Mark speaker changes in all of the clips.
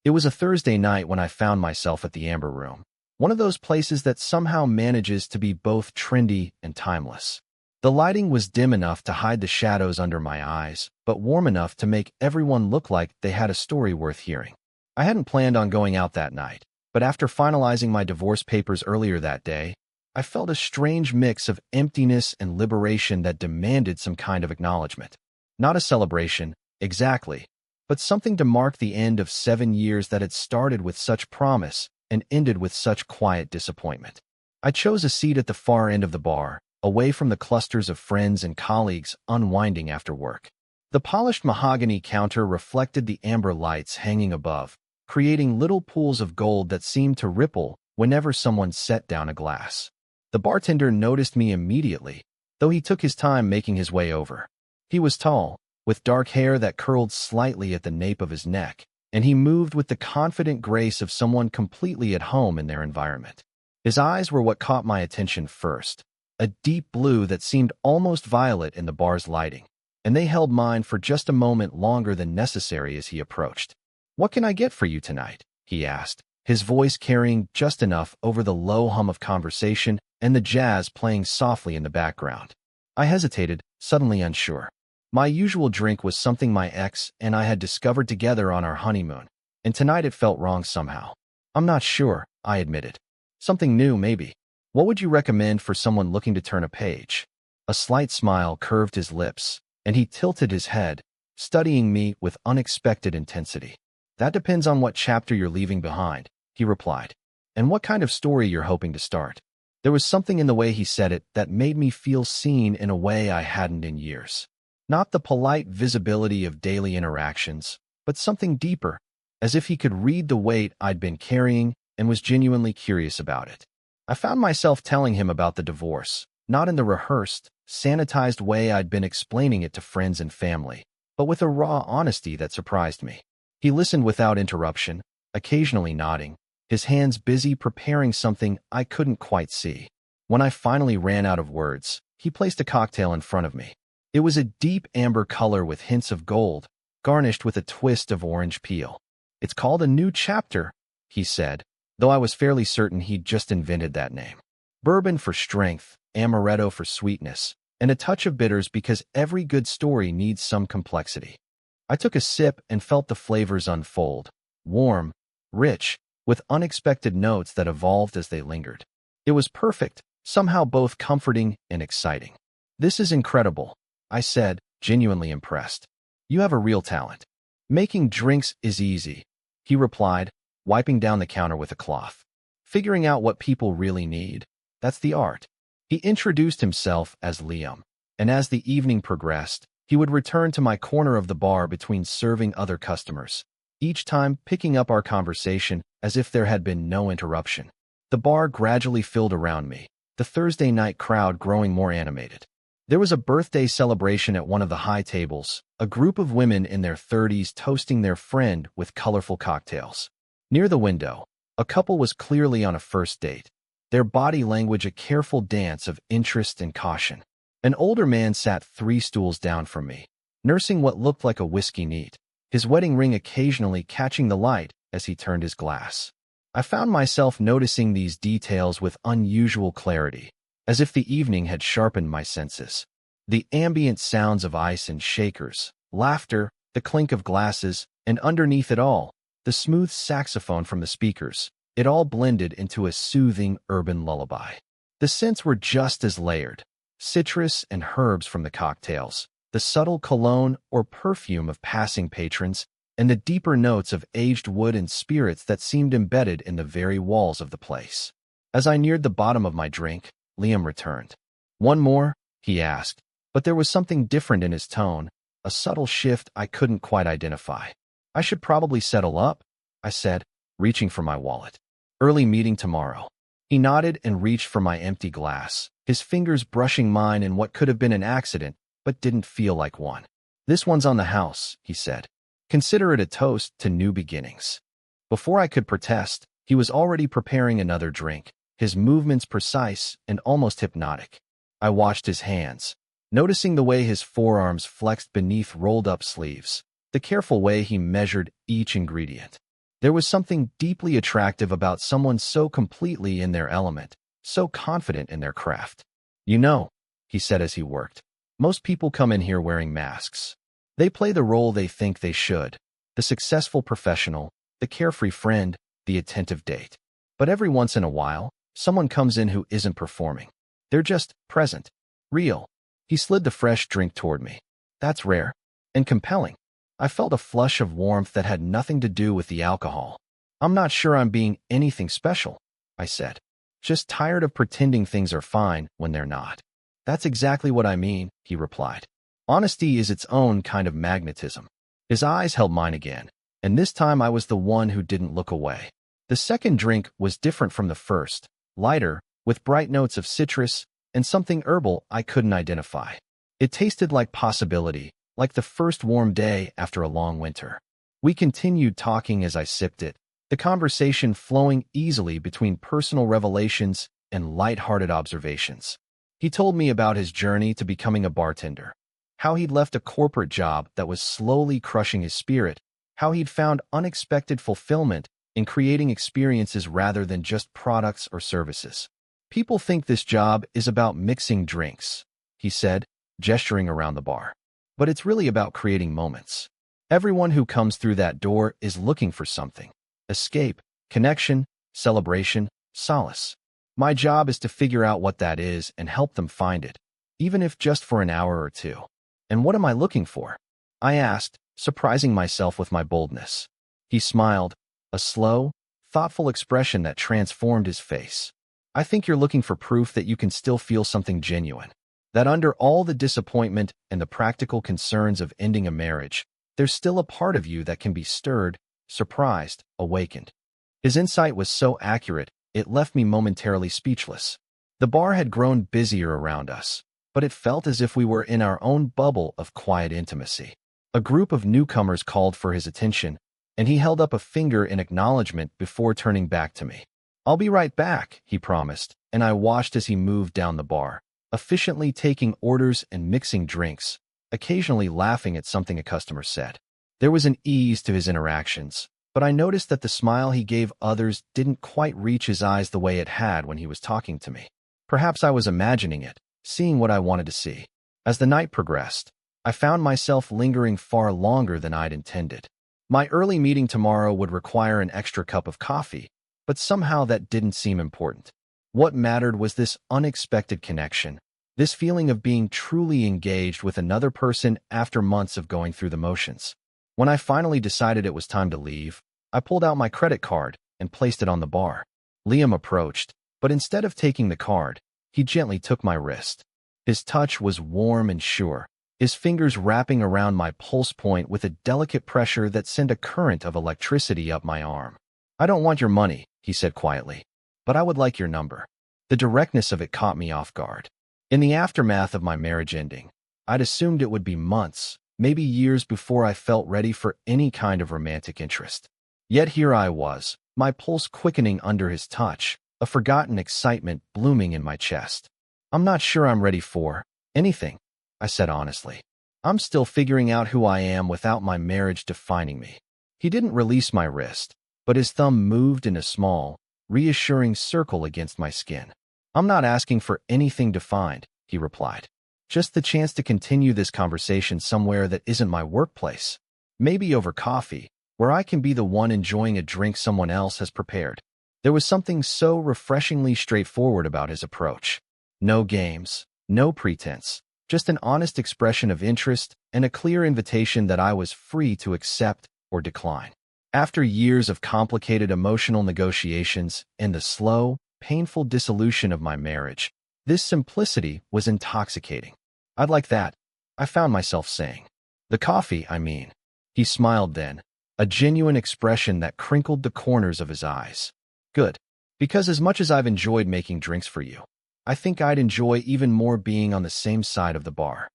Speaker 1: It was a Thursday night when I found myself at the Amber Room, one of those places that somehow manages to be both trendy and timeless. The lighting was dim enough to hide the shadows under my eyes, but warm enough to make everyone look like they had a story worth hearing. I hadn't planned on going out that night, but after finalizing my divorce papers earlier that day, I felt a strange mix of emptiness and liberation that demanded some kind of acknowledgement. Not a celebration, exactly, but something to mark the end of 7 years that had started with such promise and ended with such quiet disappointment. I chose a seat at the far end of the bar, away from the clusters of friends and colleagues unwinding after work. The polished mahogany counter reflected the amber lights hanging above, creating little pools of gold that seemed to ripple whenever someone set down a glass. The bartender noticed me immediately, though he took his time making his way over. He was tall, with dark hair that curled slightly at the nape of his neck, and he moved with the confident grace of someone completely at home in their environment. His eyes were what caught my attention first, a deep blue that seemed almost violet in the bar's lighting, and they held mine for just a moment longer than necessary as he approached. "What can I get for you tonight?" he asked, his voice carrying just enough over the low hum of conversation and the jazz playing softly in the background. I hesitated, suddenly unsure. My usual drink was something my ex and I had discovered together on our honeymoon, and tonight it felt wrong somehow. "I'm not sure," I admitted. "Something new, maybe. What would you recommend for someone looking to turn a page?" A slight smile curved his lips, and he tilted his head, studying me with unexpected intensity. "That depends on what chapter you're leaving behind," he replied, "and what kind of story you're hoping to start." There was something in the way he said it that made me feel seen in a way I hadn't in years. Not the polite visibility of daily interactions, but something deeper, as if he could read the weight I'd been carrying and was genuinely curious about it. I found myself telling him about the divorce, not in the rehearsed, sanitized way I'd been explaining it to friends and family, but with a raw honesty that surprised me. He listened without interruption, occasionally nodding, his hands busy preparing something I couldn't quite see. When I finally ran out of words, he placed a cocktail in front of me. It was a deep amber color with hints of gold, garnished with a twist of orange peel. "It's called a new chapter," he said, though I was fairly certain he'd just invented that name. Bourbon for strength, amaretto for sweetness, and a touch of bitters because every good story needs some complexity. I took a sip and felt the flavors unfold, warm, rich, with unexpected notes that evolved as they lingered. It was perfect, somehow both comforting and exciting. "This is incredible," I said, genuinely impressed. "You have a real talent." "Making drinks is easy," he replied, wiping down the counter with a cloth. "Figuring out what people really need, that's the art." He introduced himself as Liam, and as the evening progressed, he would return to my corner of the bar between serving other customers, each time picking up our conversation as if there had been no interruption. The bar gradually filled around me, the Thursday night crowd growing more animated. There was a birthday celebration at one of the high tables, a group of women in their 30s toasting their friend with colorful cocktails. Near the window, a couple was clearly on a first date, their body language a careful dance of interest and caution. An older man sat 3 stools down from me, nursing what looked like a whiskey neat, his wedding ring occasionally catching the light as he turned his glass. I found myself noticing these details with unusual clarity, as if the evening had sharpened my senses. The ambient sounds of ice and shakers, laughter, the clink of glasses, and underneath it all, the smooth saxophone from the speakers, it all blended into a soothing urban lullaby. The scents were just as layered, citrus and herbs from the cocktails, the subtle cologne or perfume of passing patrons, and the deeper notes of aged wood and spirits that seemed embedded in the very walls of the place. As I neared the bottom of my drink, Liam returned. "One more?" he asked, but there was something different in his tone, a subtle shift I couldn't quite identify. "I should probably settle up," I said, reaching for my wallet. "Early meeting tomorrow." He nodded and reached for my empty glass, his fingers brushing mine in what could have been an accident, but didn't feel like one. "This one's on the house," he said. "Consider it a toast to new beginnings." Before I could protest, he was already preparing another drink, his movements precise and almost hypnotic. I watched his hands, noticing the way his forearms flexed beneath rolled-up sleeves, the careful way he measured each ingredient. There was something deeply attractive about someone so completely in their element, so confident in their craft. You know, he said as he worked, most people come in here wearing masks. They play the role they think they should, the successful professional, the carefree friend, the attentive date. But every once in a while, someone comes in who isn't performing. They're just present, real. He slid the fresh drink toward me. That's rare and compelling. I felt a flush of warmth that had nothing to do with the alcohol. I'm not sure I'm being anything special, I said. Just tired of pretending things are fine when they're not. That's exactly what I mean, he replied. Honesty is its own kind of magnetism. His eyes held mine again, and this time I was the one who didn't look away. The second drink was different from the first, lighter, with bright notes of citrus and something herbal I couldn't identify. It tasted like possibility, like the first warm day after a long winter. We continued talking as I sipped it, the conversation flowing easily between personal revelations and light-hearted observations. He told me about his journey to becoming a bartender, how he'd left a corporate job that was slowly crushing his spirit, how he'd found unexpected fulfillment in creating experiences rather than just products or services. People think this job is about mixing drinks, he said, gesturing around the bar. But it's really about creating moments. Everyone who comes through that door is looking for something. Escape, connection, celebration, solace. My job is to figure out what that is and help them find it, even if just for an hour or two. And what am I looking for? I asked, surprising myself with my boldness. He smiled, a slow, thoughtful expression that transformed his face. I think you're looking for proof that you can still feel something genuine. That under all the disappointment and the practical concerns of ending a marriage, there's still a part of you that can be stirred, surprised, awakened. His insight was so accurate, it left me momentarily speechless. The bar had grown busier around us, but it felt as if we were in our own bubble of quiet intimacy. A group of newcomers called for his attention, and he held up a finger in acknowledgement before turning back to me. I'll be right back, he promised, and I watched as he moved down the bar, efficiently taking orders and mixing drinks, occasionally laughing at something a customer said. There was an ease to his interactions, but I noticed that the smile he gave others didn't quite reach his eyes the way it had when he was talking to me. Perhaps I was imagining it, seeing what I wanted to see. As the night progressed, I found myself lingering far longer than I'd intended. My early meeting tomorrow would require an extra cup of coffee, but somehow that didn't seem important. What mattered was this unexpected connection, this feeling of being truly engaged with another person after months of going through the motions. When I finally decided it was time to leave, I pulled out my credit card and placed it on the bar. Liam approached, but instead of taking the card, he gently took my wrist. His touch was warm and sure, his fingers wrapping around my pulse point with a delicate pressure that sent a current of electricity up my arm. I don't want your money, he said quietly, but I would like your number. The directness of it caught me off guard. In the aftermath of my marriage ending, I'd assumed it would be months, maybe years before I felt ready for any kind of romantic interest. Yet here I was, my pulse quickening under his touch, a forgotten excitement blooming in my chest. I'm not sure I'm ready for anything, I said honestly. I'm still figuring out who I am without my marriage defining me. He didn't release my wrist, but his thumb moved in a small, reassuring circle against my skin. I'm not asking for anything defined, he replied. Just the chance to continue this conversation somewhere that isn't my workplace. Maybe over coffee, where I can be the one enjoying a drink someone else has prepared. There was something so refreshingly straightforward about his approach. No games, no pretense, just an honest expression of interest and a clear invitation that I was free to accept or decline. After years of complicated emotional negotiations and the slow, painful dissolution of my marriage, this simplicity was intoxicating. I'd like that, I found myself saying. The coffee, I mean. He smiled then, a genuine expression that crinkled the corners of his eyes. Good. Because as much as I've enjoyed making drinks for you, I think I'd enjoy even more being on the same side of the bar.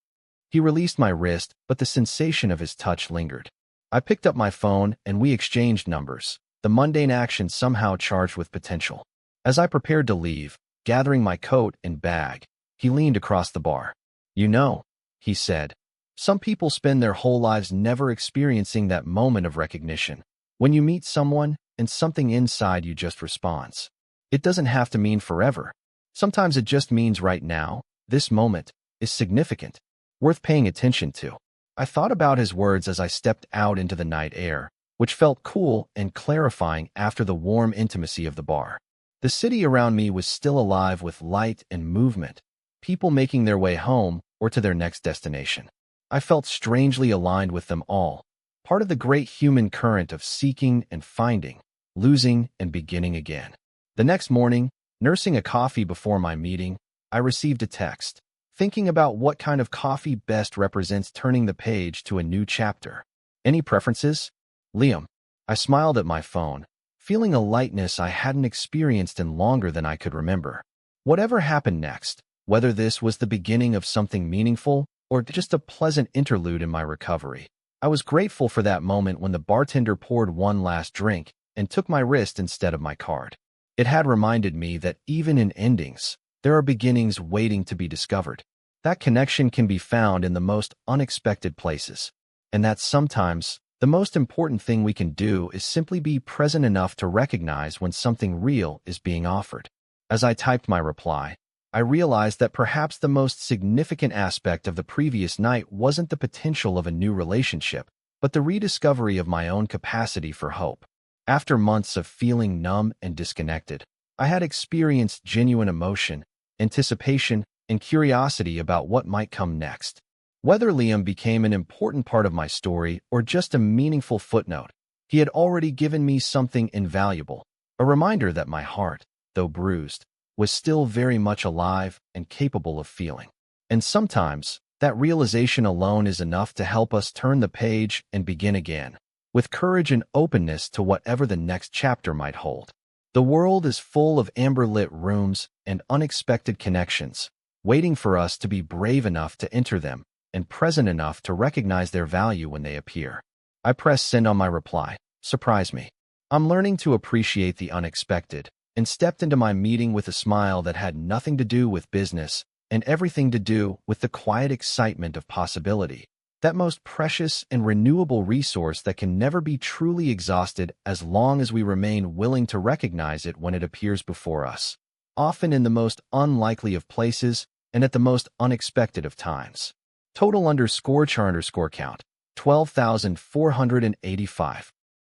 Speaker 1: He released my wrist, but the sensation of his touch lingered. I picked up my phone and we exchanged numbers, the mundane action somehow charged with potential. As I prepared to leave, gathering my coat and bag, he leaned across the bar. You know, he said, some people spend their whole lives never experiencing that moment of recognition, When you meet someone and something inside you just responds. It doesn't have to mean forever. Sometimes it just means right now, this moment, is significant, worth paying attention to. I thought about his words as I stepped out into the night air, which felt cool and clarifying after the warm intimacy of the bar. The city around me was still alive with light and movement, people making their way home or to their next destination. I felt strangely aligned with them all, part of the great human current of seeking and finding, losing and beginning again. The next morning, nursing a coffee before my meeting, I received a text, thinking about what kind of coffee best represents turning the page to a new chapter. Any preferences? Liam. I smiled at my phone, feeling a lightness I hadn't experienced in longer than I could remember. Whatever happened next, whether this was the beginning of something meaningful or just a pleasant interlude in my recovery, I was grateful for that moment when the bartender poured one last drink and took my wrist instead of my card. It had reminded me that even in endings, there are beginnings waiting to be discovered. That connection can be found in the most unexpected places, and that sometimes the most important thing we can do is simply be present enough to recognize when something real is being offered. As I typed my reply, I realized that perhaps the most significant aspect of the previous night wasn't the potential of a new relationship, but the rediscovery of my own capacity for hope. After months of feeling numb and disconnected, I had experienced genuine emotion, anticipation, and curiosity about what might come next. Whether Liam became an important part of my story or just a meaningful footnote, he had already given me something invaluable, a reminder that my heart, though bruised, was still very much alive and capable of feeling. And sometimes, that realization alone is enough to help us turn the page and begin again, with courage and openness to whatever the next chapter might hold. The world is full of amber-lit rooms and unexpected connections, waiting for us to be brave enough to enter them and present enough to recognize their value when they appear. I pressed send on my reply. Surprise me. I'm learning to appreciate the unexpected, and stepped into my meeting with a smile that had nothing to do with business and everything to do with the quiet excitement of possibility, that most precious and renewable resource that can never be truly exhausted as long as we remain willing to recognize it when it appears before us, often in the most unlikely of places and at the most unexpected of times. Total_char_count, 12,485.